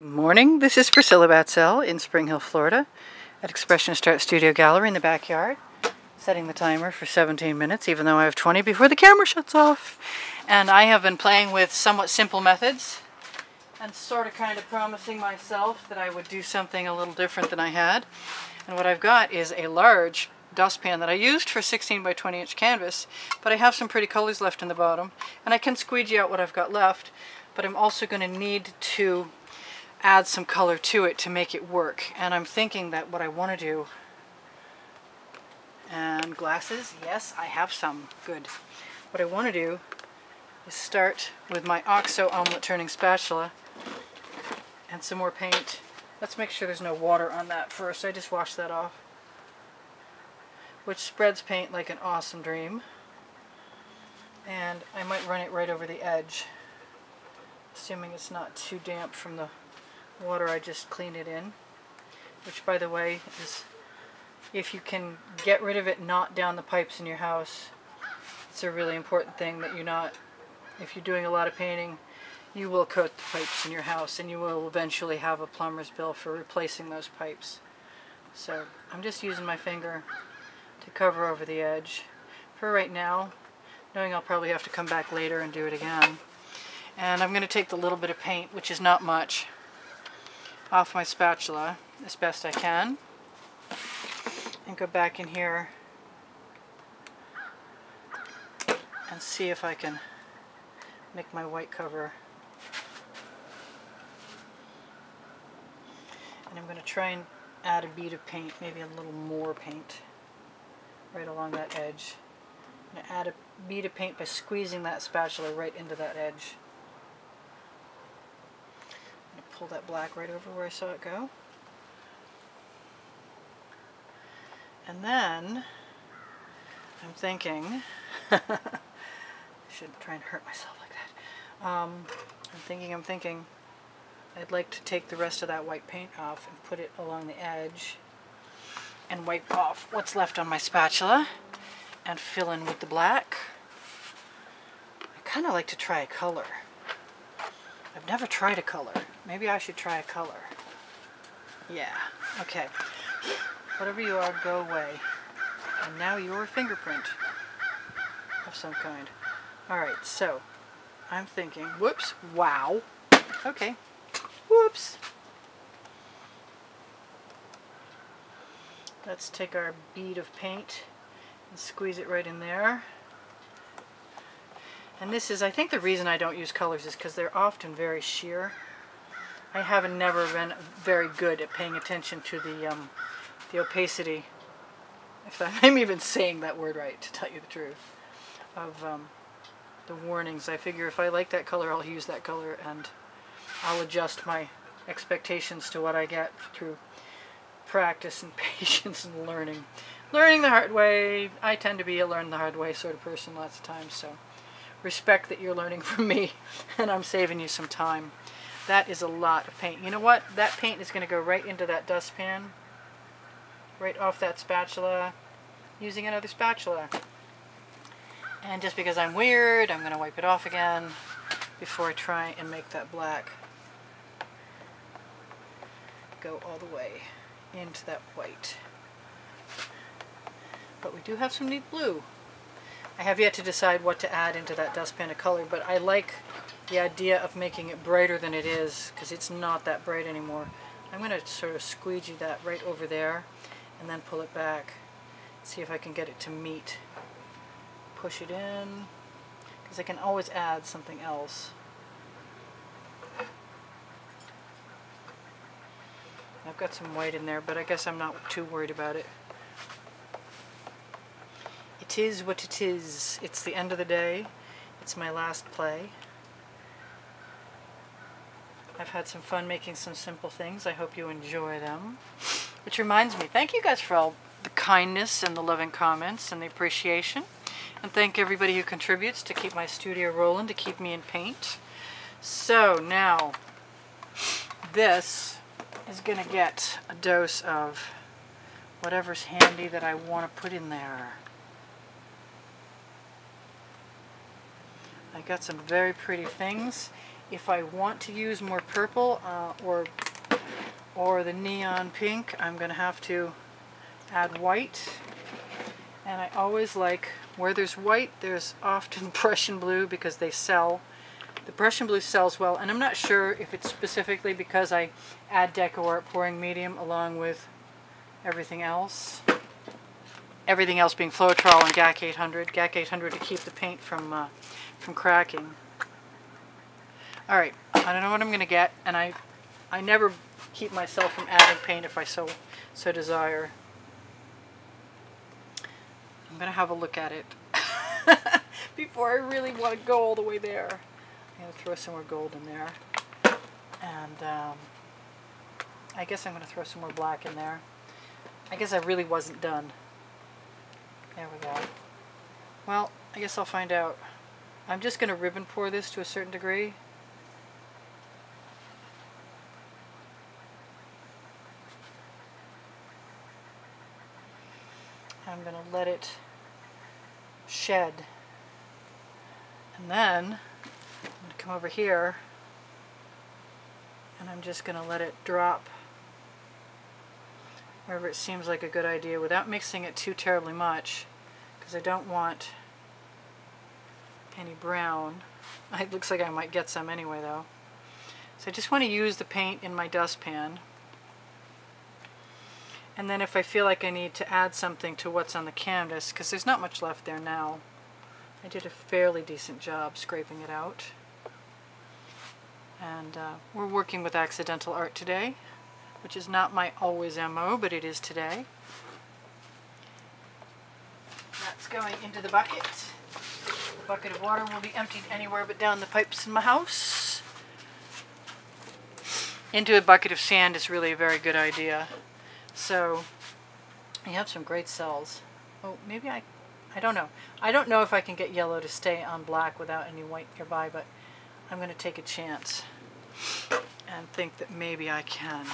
Morning, this is Priscilla Batzell in Spring Hill, Florida at Expressionist Art Studio Gallery in the backyard, setting the timer for 17 minutes even though I have 20 before the camera shuts off. And I have been playing with somewhat simple methods and sort of kind of promising myself that I would do something a little different than I had. And what I've got is a large dustpan that I used for 16 by 20 inch canvas, but I have some pretty colors left in the bottom and I can squeegee out what I've got left, but I'm also going to need to add some color to it to make it work. And I'm thinking that what I want to do, and glasses, yes, I have some, good. What I want to do is start with my OXO omelet turning spatula and some more paint. Let's make sure there's no water on that first. I just washed that off, which spreads paint like an awesome dream. And I might run it right over the edge, assuming it's not too damp from the water I just cleaned it in, which by the way is, if you can get rid of it not down the pipes in your house, it's a really important thing that you're not, if you're doing a lot of painting, you will coat the pipes in your house and you will eventually have a plumber's bill for replacing those pipes. So I'm just using my finger to cover over the edge for right now, knowing I'll probably have to come back later and do it again. And I'm going to take the little bit of paint, which is not much, off my spatula as best I can and go back in here and see if I can make my white cover. And I'm going to try and add a bead of paint, maybe a little more paint right along that edge. I'm going to add a bead of paint by squeezing that spatula right into that edge. Pull that black right over where I saw it go. And then I'm thinking, I shouldn't try and hurt myself like that. I'm thinking I'd like to take the rest of that white paint off and put it along the edge and wipe off what's left on my spatula and fill in with the black. I kind of like to try a color. I've never tried a color. Maybe I should try a color. Yeah, okay. Whatever you are, go away. And now your fingerprint of some kind. Alright, so I'm thinking, whoops, wow. Okay, whoops. Let's take our bead of paint and squeeze it right in there. And this is, I think the reason I don't use colors is because they're often very sheer. I haven't never been very good at paying attention to the opacity, if I'm even saying that word right, to tell you the truth, of the warnings. I figure if I like that color, I'll use that color, and I'll adjust my expectations to what I get through practice and patience and learning. Learning the hard way. I tend to be a learn the hard way sort of person lots of times, so respect that you're learning from me and I'm saving you some time. That is a lot of paint. You know what? That paint is going to go right into that dustpan, right off that spatula, using another spatula. And just because I'm weird, I'm going to wipe it off again before I try and make that black go all the way into that white. But we do have some neat blue. I have yet to decide what to add into that dustpan of color, but I like the idea of making it brighter than it is, because it's not that bright anymore. I'm going to sort of squeegee that right over there and then pull it back. See if I can get it to meet. Push it in, because I can always add something else. I've got some white in there, but I guess I'm not too worried about it. It is what it is. It's the end of the day. It's my last play. I've had some fun making some simple things. I hope you enjoy them. Which reminds me, thank you guys for all the kindness and the loving comments and the appreciation. And thank everybody who contributes to keep my studio rolling, to keep me in paint. So now, this is going to get a dose of whatever's handy that I want to put in there. I got some very pretty things, If I want to use more purple or the neon pink, I'm going to have to add white. And I always like, where there's white, there's often Prussian blue because they sell. The Prussian blue sells well, and I'm not sure if it's specifically because I add Deco Art pouring medium along with everything else. Everything else being Floetrol and Gac 800. Gac 800 to keep the paint from cracking. Alright, I don't know what I'm going to get, and I never keep myself from adding paint if I so desire. I'm going to have a look at it before I really want to go all the way there. I'm going to throw some more gold in there. And I guess I'm going to throw some more black in there. I guess I really wasn't done. There we go. Well, I guess I'll find out. I'm just going to ribbon pour this to a certain degree. I'm going to let it shed. And then I'm going to come over here and I'm just going to let it drop wherever it seems like a good idea without mixing it too terribly much, because I don't want any brown. It looks like I might get some anyway though. So I just want to use the paint in my dustpan. And then if I feel like I need to add something to what's on the canvas, because there's not much left there now. I did a fairly decent job scraping it out. And we're working with accidental art today, which is not my always MO, but it is today. That's going into the bucket. The bucket of water will be emptied anywhere but down the pipes in my house. Into a bucket of sand is really a very good idea. So, you have some great cells. Oh, maybe I don't know. I don't know if I can get yellow to stay on black without any white nearby, but I'm going to take a chance and think that maybe I can.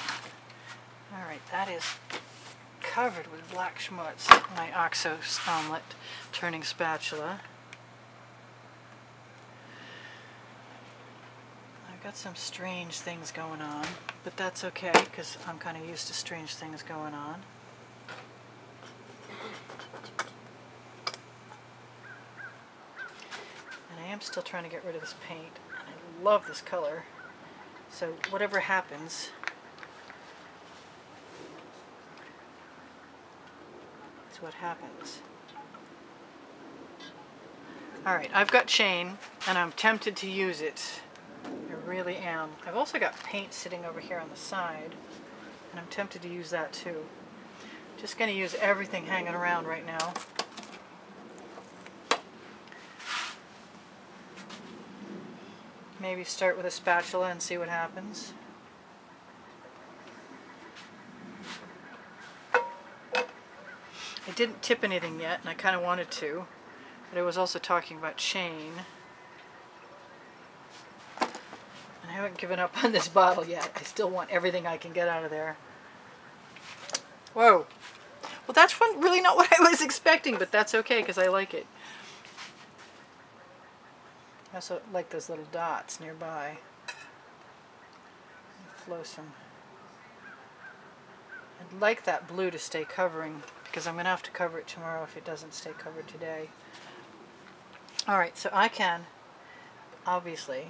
Alright, that is covered with black schmutz. My OXO omelet turning spatula. I've got some strange things going on, but that's okay because I'm kind of used to strange things going on. And I am still trying to get rid of this paint. And I love this color. So whatever happens, is what happens. Alright, I've got chain and I'm tempted to use it. I really am. I've also got paint sitting over here on the side, and I'm tempted to use that too. Just going to use everything hanging around right now. Maybe start with a spatula and see what happens. I didn't tip anything yet, and I kind of wanted to, but I was also talking about chain. I haven't given up on this bottle yet. I still want everything I can get out of there. Whoa. Well, that's really not what I was expecting, but that's okay because I like it. I also like those little dots nearby. Flow some. I'd like that blue to stay covering because I'm going to have to cover it tomorrow if it doesn't stay covered today. Alright, so I can, obviously,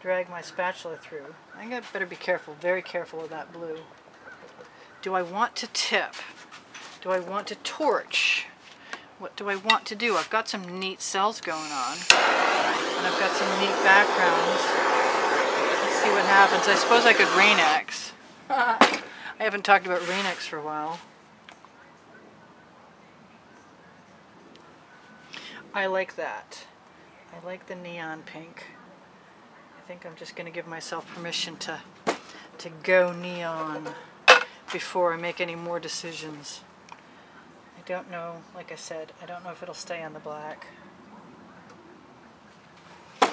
drag my spatula through. I better be careful, very careful with that blue. Do I want to tip? Do I want to torch? What do I want to do? I've got some neat cells going on. And I've got some neat backgrounds. Let's see what happens. I suppose I could Rain-X. I haven't talked about Rain-X for a while. I like that. I like the neon pink. I think I'm just going to give myself permission to go neon before I make any more decisions. I don't know, like I said, I don't know if it'll stay on the black. I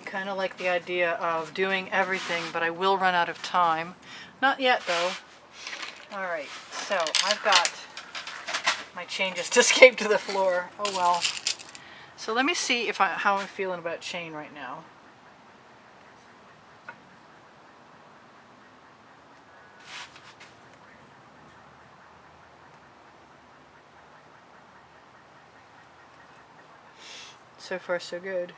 kind of like the idea of doing everything, but I will run out of time. Not yet, though. Alright, so I've got my chain just escaped to the floor. Oh well. So let me see if how I'm feeling about chain right now. so far so good.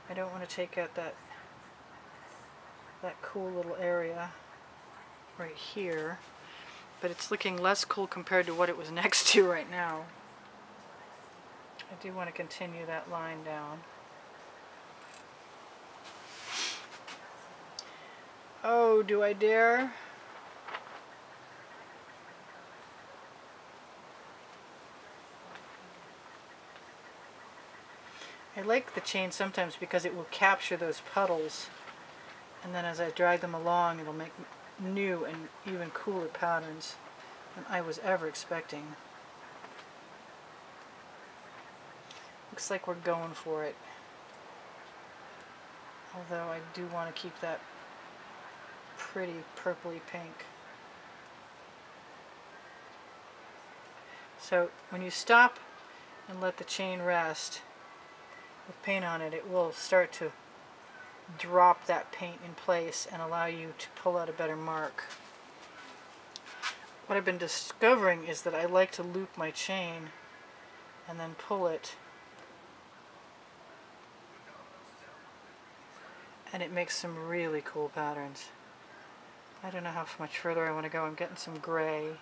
I don't want to take out that cool little area right here, but it's looking less cool compared to what it was next to right now. I do want to continue that line down. Oh, do I dare? I like the chain sometimes because it will capture those puddles, and then as I drag them along it'll make new and even cooler patterns than I was ever expecting. Looks like we're going for it. Although I do want to keep that pretty purpley pink. So when you stop and let the chain rest with paint on it, it will start to drop that paint in place and allow you to pull out a better mark. What I've been discovering is that I like to loop my chain and then pull it, and it makes some really cool patterns. I don't know how much further I want to go. I'm getting some gray,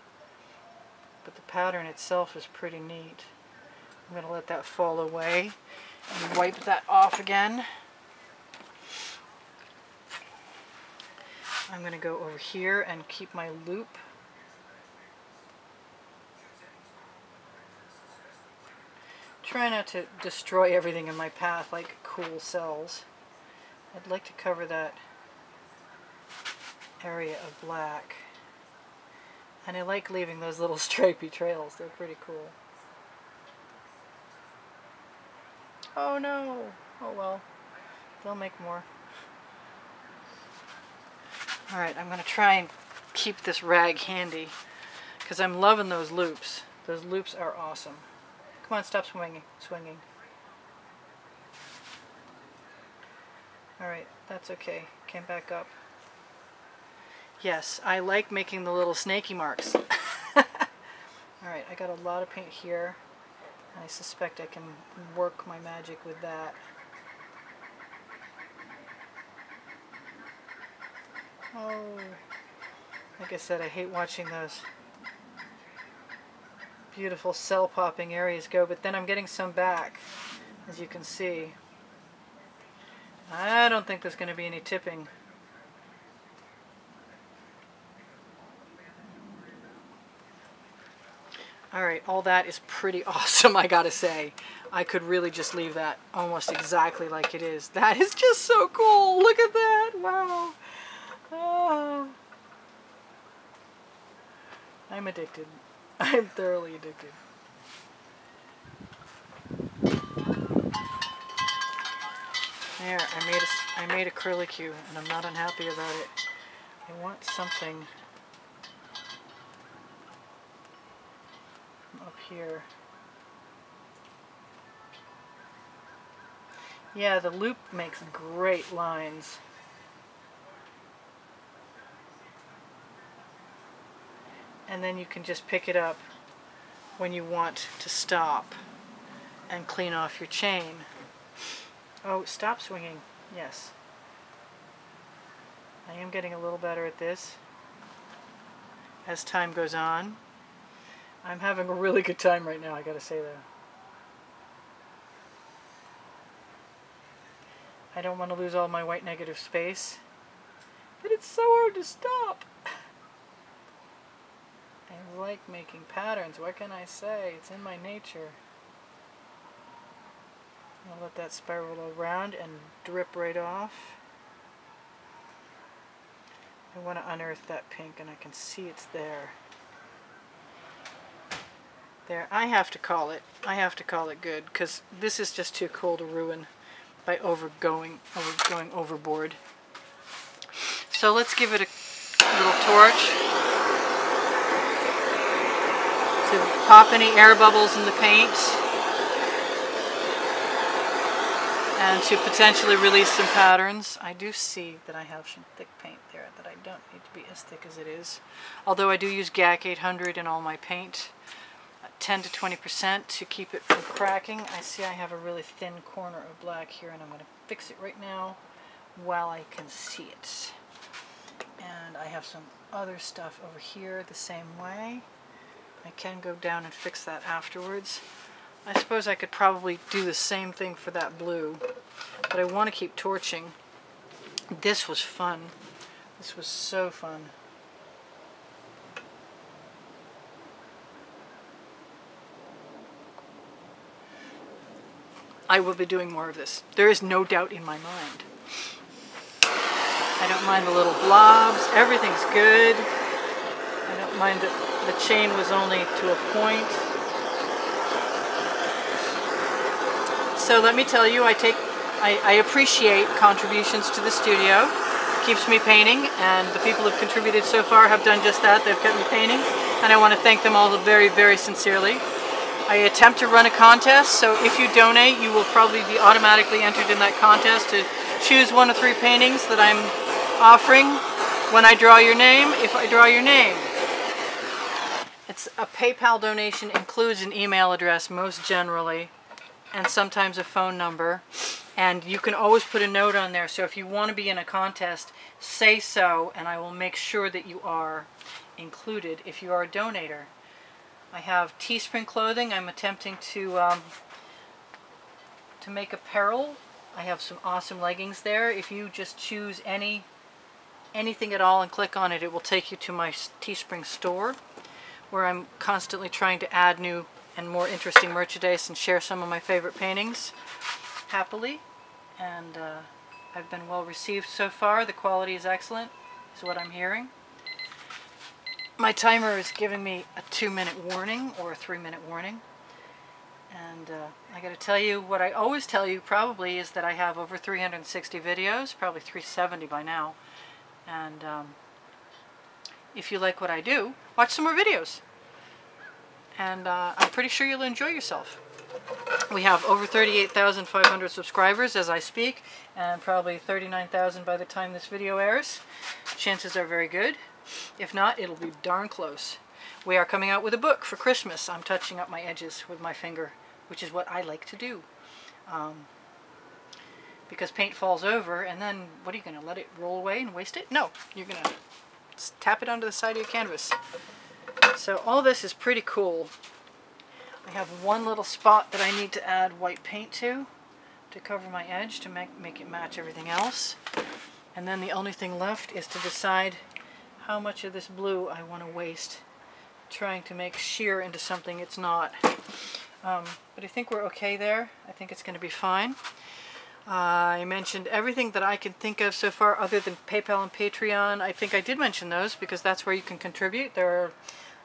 but the pattern itself is pretty neat. I'm going to let that fall away and wipe that off again. I'm going to go over here and keep my loop. Try not to destroy everything in my path like cool cells. I'd like to cover that area of black. And I like leaving those little stripy trails. They're pretty cool. Oh no! Oh well. They'll make more. Alright, I'm going to try and keep this rag handy because I'm loving those loops. Those loops are awesome. Come on, stop swinging. Alright, that's okay. Came back up. Yes, I like making the little snaky marks. Alright, I got a lot of paint here. I suspect I can work my magic with that. Oh, like I said, I hate watching those beautiful cell popping areas go, but then I'm getting some back, as you can see. I don't think there's going to be any tipping. Alright, all that is pretty awesome, I gotta say. I could really just leave that almost exactly like it is. That is just so cool! Look at that! Wow! Oh. I'm addicted. I'm thoroughly addicted. There, I made acrylic hue, and I'm not unhappy about it. I want something up here. Yeah, the loop makes great lines. And then you can just pick it up when you want to stop and clean off your chain. Oh, stop swinging. Yes. I am getting a little better at this as time goes on. I'm having a really good time right now, I gotta say that. I don't want to lose all my white negative space, but it's so hard to stop. I like making patterns. What can I say? It's in my nature. I'll let that spiral around and drip right off. I want to unearth that pink, and I can see it's there. There, I have to call it good, because this is just too cool to ruin by going overboard. So let's give it a little torch to pop any air bubbles in the paint and to potentially release some patterns. I do see that I have some thick paint there that I don't need to be as thick as it is. Although I do use GAC 800 in all my paint. 10 to 20% to keep it from cracking. I see I have a really thin corner of black here, and I'm going to fix it right now while I can see it. And I have some other stuff over here the same way. I can go down and fix that afterwards. I suppose I could probably do the same thing for that blue, but I want to keep torching. This was fun. This was so fun. I will be doing more of this. There is no doubt in my mind. I don't mind the little blobs. Everything's good. I don't mind that the chain was only to a point. So let me tell you, I appreciate contributions to the studio. It keeps me painting, and the people who have contributed so far have done just that. They've kept me painting, and I want to thank them all very, very sincerely. I attempt to run a contest, so if you donate, you will probably be automatically entered in that contest to choose one of 3 paintings that I'm offering when I draw your name, if I draw your name. It's a PayPal donation includes an email address most generally, and sometimes a phone number, and you can always put a note on there, so if you want to be in a contest, say so, and I will make sure that you are included if you are a donator. I have Teespring clothing. I'm attempting to make apparel. I have some awesome leggings there. If you just choose anything at all and click on it, it will take you to my Teespring store, where I'm constantly trying to add new and more interesting merchandise and share some of my favorite paintings happily. And I've been well received so far. The quality is excellent, is what I'm hearing. My timer is giving me a 2-minute warning or a 3-minute warning. And I got to tell you, what I always tell you probably is that I have over 360 videos, probably 370 by now. And if you like what I do, watch some more videos. And I'm pretty sure you'll enjoy yourself. We have over 38,500 subscribers as I speak, and probably 39,000 by the time this video airs. Chances are very good. If not, it'll be darn close. We are coming out with a book for Christmas. I'm touching up my edges with my finger, which is what I like to do. Because paint falls over, and then what are you going to let it roll away and waste it? No, you're going to tap it onto the side of your canvas. So all this is pretty cool. I have one little spot that I need to add white paint to cover my edge to make it match everything else. And then the only thing left is to decide how much of this blue I want to waste trying to make sheer into something it's not. But I think we're okay there. I think it's going to be fine. I mentioned everything that I can think of so far other than PayPal and Patreon. I think I did mention those because that's where you can contribute. There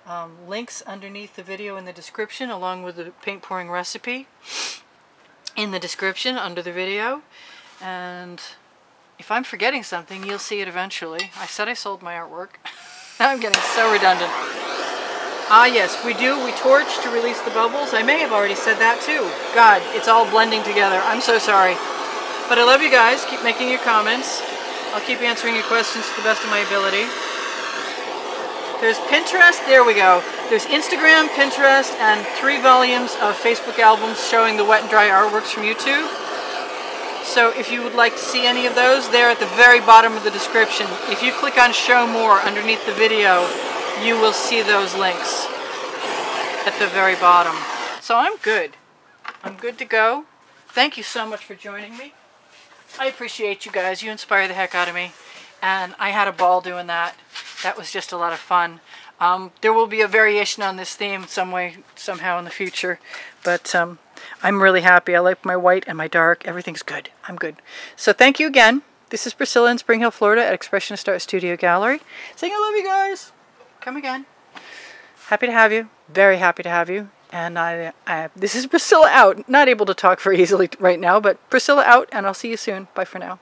are links underneath the video in the description, along with the paint pouring recipe in the description under the video. And if I'm forgetting something, you'll see it eventually. I said I sold my artwork. I'm getting so redundant. Ah yes, we torch to release the bubbles. I may have already said that too. God, it's all blending together. I'm so sorry. But I love you guys. Keep making your comments. I'll keep answering your questions to the best of my ability. There's Pinterest. There we go. There's Instagram, Pinterest, and 3 volumes of Facebook albums showing the wet and dry artworks from YouTube. So if you would like to see any of those, they're at the very bottom of the description. If you click on Show More underneath the video, you will see those links at the very bottom. So I'm good. I'm good to go. Thank you so much for joining me. I appreciate you guys. You inspire the heck out of me. And I had a ball doing that. That was just a lot of fun. There will be a variation on this theme some way, somehow in the future. But I'm really happy. I like my white and my dark. Everything's good. I'm good. So thank you again. This is Priscilla in Spring Hill, Florida at Expressionist Art Studio Gallery. Saying I love you guys. Come again. Happy to have you. Very happy to have you. And this is Priscilla out. Not able to talk very easily right now, but Priscilla out, and I'll see you soon. Bye for now.